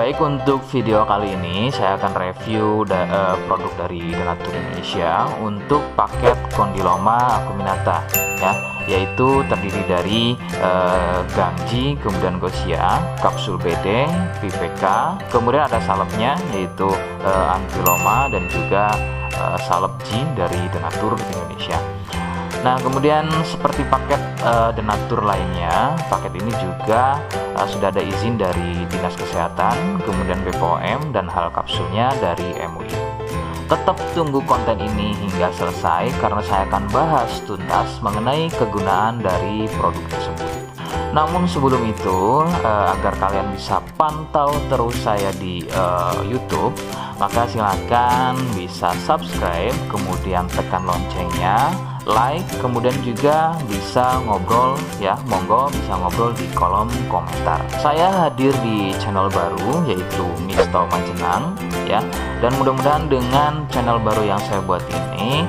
Baik, untuk video kali ini saya akan review produk dari Denatur Indonesia untuk paket Condyloma acuminata ya, yaitu terdiri dari Gangji, kemudian Gossia, kapsul BD, PPK, kemudian ada salepnya yaitu Ankyloma dan juga salep G dari Denatur Indonesia. Nah, kemudian seperti paket Denatur lainnya, paket ini juga sudah ada izin dari Dinas Kesehatan, kemudian BPOM, dan hal kapsulnya dari MUI. Tetap tunggu konten ini hingga selesai karena saya akan bahas tuntas mengenai kegunaan dari produk tersebut. Namun sebelum itu, agar kalian bisa pantau terus saya di YouTube, maka silakan bisa subscribe, kemudian tekan loncengnya, like, kemudian juga bisa ngobrol ya, monggo bisa ngobrol di kolom komentar. Saya hadir di channel baru yaitu Misto Majenang ya, dan mudah-mudahan dengan channel baru yang saya buat ini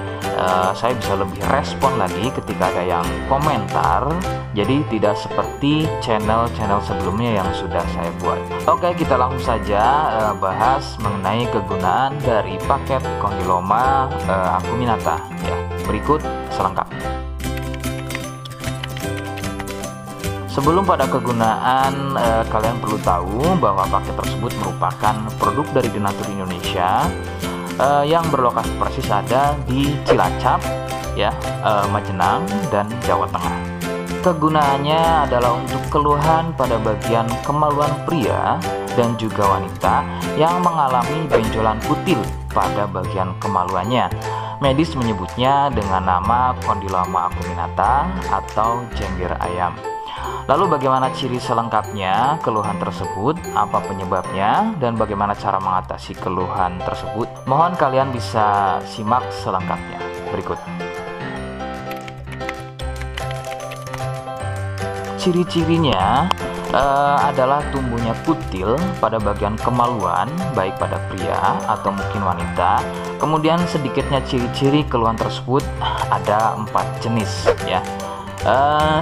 saya bisa lebih respon lagi ketika ada yang komentar, jadi tidak seperti channel-channel sebelumnya yang sudah saya buat. Oke, kita langsung saja bahas mengenai kegunaan dari paket Condyloma acuminata ya. Berikut selengkapnya. Sebelum pada kegunaan, kalian perlu tahu bahwa paket tersebut merupakan produk dari Denatur Indonesia yang berlokasi persis ada di Cilacap ya, Majenang dan Jawa Tengah. Kegunaannya adalah untuk keluhan pada bagian kemaluan pria dan juga wanita yang mengalami benjolan kutil pada bagian kemaluannya. Medis menyebutnya dengan nama Condyloma acuminata atau jengger ayam. Lalu bagaimana ciri selengkapnya keluhan tersebut, apa penyebabnya, dan bagaimana cara mengatasi keluhan tersebut? Mohon kalian bisa simak selengkapnya berikut. Ciri-cirinya adalah tumbuhnya kutil pada bagian kemaluan, baik pada pria atau mungkin wanita. Kemudian sedikitnya ciri-ciri keluhan tersebut ada 4 jenis ya.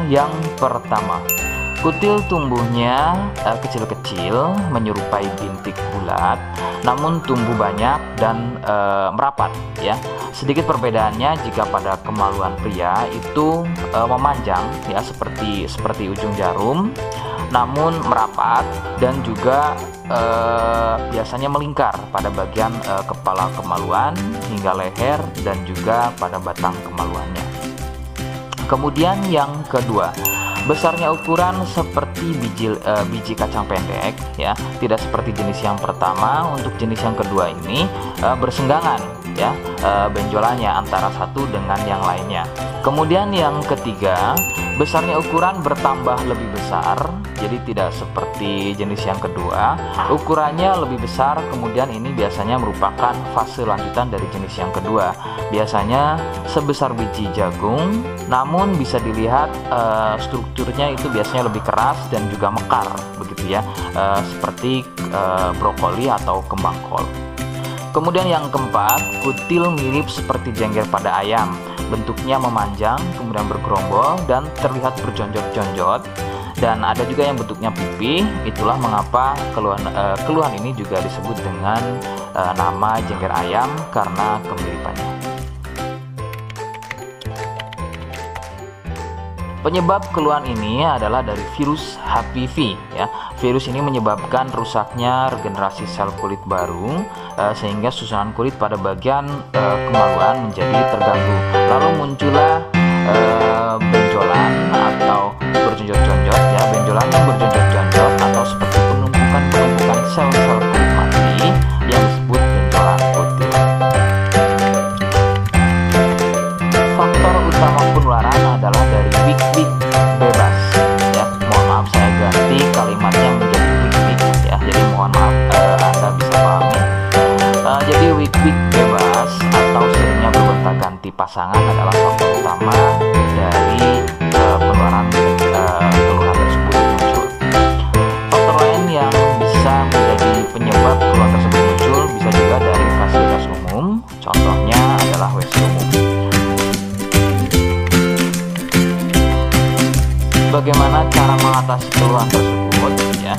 Yang pertama, kutil tumbuhnya kecil-kecil menyerupai bintik bulat, namun tumbuh banyak dan merapat ya. Sedikit perbedaannya jika pada kemaluan pria itu memanjang ya, seperti ujung jarum, namun merapat dan juga biasanya melingkar pada bagian kepala kemaluan hingga leher dan juga pada batang kemaluannya. Kemudian yang kedua, besarnya ukuran seperti biji kacang pendek ya, tidak seperti jenis yang pertama. Untuk jenis yang kedua ini bersenggangan ya, benjolannya antara satu dengan yang lainnya. Kemudian yang ketiga, besarnya ukuran bertambah lebih besar, jadi tidak seperti jenis yang kedua. Ukurannya lebih besar, kemudian ini biasanya merupakan fase lanjutan dari jenis yang kedua. Biasanya sebesar biji jagung, namun bisa dilihat strukturnya itu biasanya lebih keras dan juga mekar begitu ya, seperti brokoli atau kembang kol. Kemudian yang keempat, kutil mirip seperti jengger pada ayam. Bentuknya memanjang, kemudian bergerombol dan terlihat berjonjot-jonjot. Dan ada juga yang bentuknya pipih. Itulah mengapa keluhan ini juga disebut dengan nama jengger ayam karena kemiripannya. Penyebab keluhan ini adalah dari virus HPV ya. Virus ini menyebabkan rusaknya regenerasi sel kulit baru sehingga susunan kulit pada bagian kemaluan menjadi terganggu. Lalu muncullah benjolan atau berjonjot-jonjot ya, benjolan yang berjonjot-jonjot atau seperti penumpukan sel-sel kulit mati yang disebut benjolan kutil. Faktor utama penularan adalah dari wik-wik bebas ya. Mohon maaf saya ganti kalimatnya menjadi wik-wik ya, jadi mohon maaf Anda bisa pahami. Jadi wik-wik bebas atau seringnya bergonta-ganti pasangan adalah faktor utama dari penularan keluhan tersebut muncul. Faktor lain yang bisa menjadi penyebab keluhan tersebut muncul bisa juga dari fasilitas umum, contohnya adalah WC umum. Bagaimana cara mengatasi keluhan tersebut ya? ya.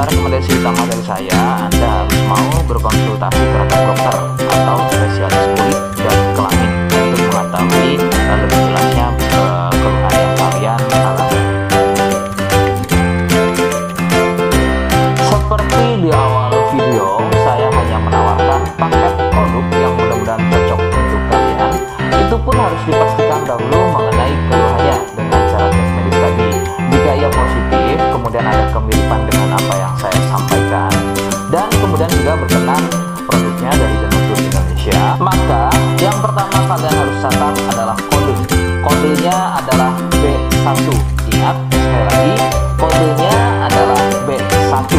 Rekomendasi utama dari saya, Anda harus mau berkonsultasi terhadap dokter atau spesialis kulit dan kelamin untuk mengetahui lebih jelasnya keluhan yang kalian alami. Seperti di awal video, saya hanya menawarkan paket produk yang mudah-mudahan cocok untuk kalian. Itu pun harus dipastikan dahulu mengenai keluhannya dengan cara cek medis tadi. Jika ia positif, kemudian ada kemiripan dengan apa yang saya sampaikan, dan kemudian juga berkenan produknya dari Dermatur Indonesia, maka yang pertama kalian harus catat adalah kode. Kodenya adalah B1. Ingat, sekali lagi, kodenya adalah B1.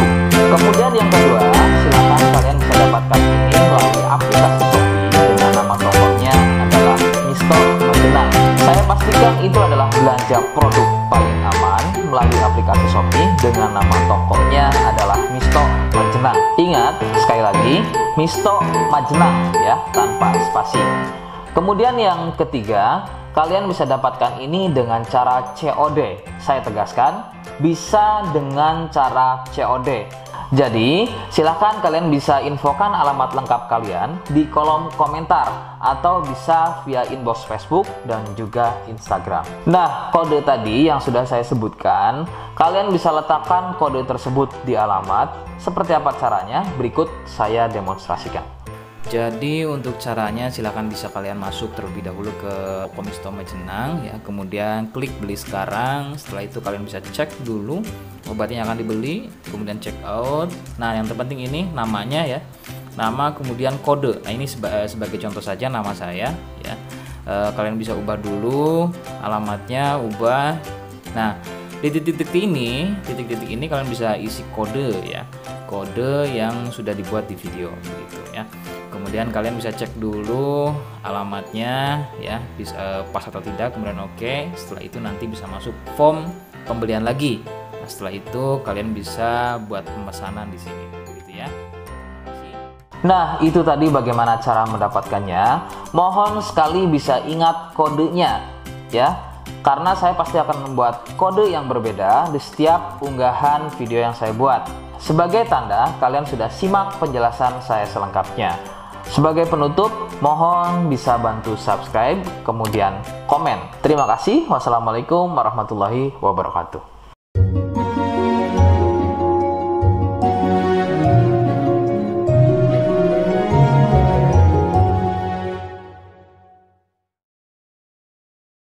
Kemudian yang kedua, silakan kalian bisa dapatkan ini melalui aplikasi Shopee dengan nama tokonya adalah Misto Majenang. Saya pastikan itu adalah belanja produk paling aman melalui aplikasi Shopee dengan nama tokonya adalah Misto Majenang. Ingat, sekali lagi, Misto Majenang ya, tanpa spasi. Kemudian yang ketiga, kalian bisa dapatkan ini dengan cara COD. Saya tegaskan, bisa dengan cara COD. Jadi, silahkan kalian bisa infokan alamat lengkap kalian di kolom komentar atau bisa via inbox Facebook dan juga Instagram. Nah, kode tadi yang sudah saya sebutkan, kalian bisa letakkan kode tersebut di alamat. Seperti apa caranya? Berikut saya demonstrasikan. Jadi untuk caranya silahkan bisa kalian masuk terlebih dahulu ke Misto Majenang ya, kemudian klik beli sekarang. Setelah itu kalian bisa cek dulu obatnya yang akan dibeli, kemudian check out. Nah yang terpenting ini namanya ya, nama kemudian kode. Nah ini sebagai contoh saja nama saya ya. Kalian bisa ubah dulu alamatnya, ubah. Nah di titik-titik ini kalian bisa isi kode ya, kode yang sudah dibuat di video gitu ya. Kemudian kalian bisa cek dulu alamatnya ya, bisa pas atau tidak, kemudian oke. Setelah itu nanti bisa masuk form pembelian lagi. Nah, setelah itu kalian bisa buat pemesanan di sini gitu ya. Nah, itu tadi bagaimana cara mendapatkannya. Mohon sekali bisa ingat kodenya ya, karena saya pasti akan membuat kode yang berbeda di setiap unggahan video yang saya buat. Sebagai tanda kalian sudah simak penjelasan saya selengkapnya. Sebagai penutup, mohon bisa bantu subscribe, kemudian komen. Terima kasih. Wassalamualaikum warahmatullahi wabarakatuh.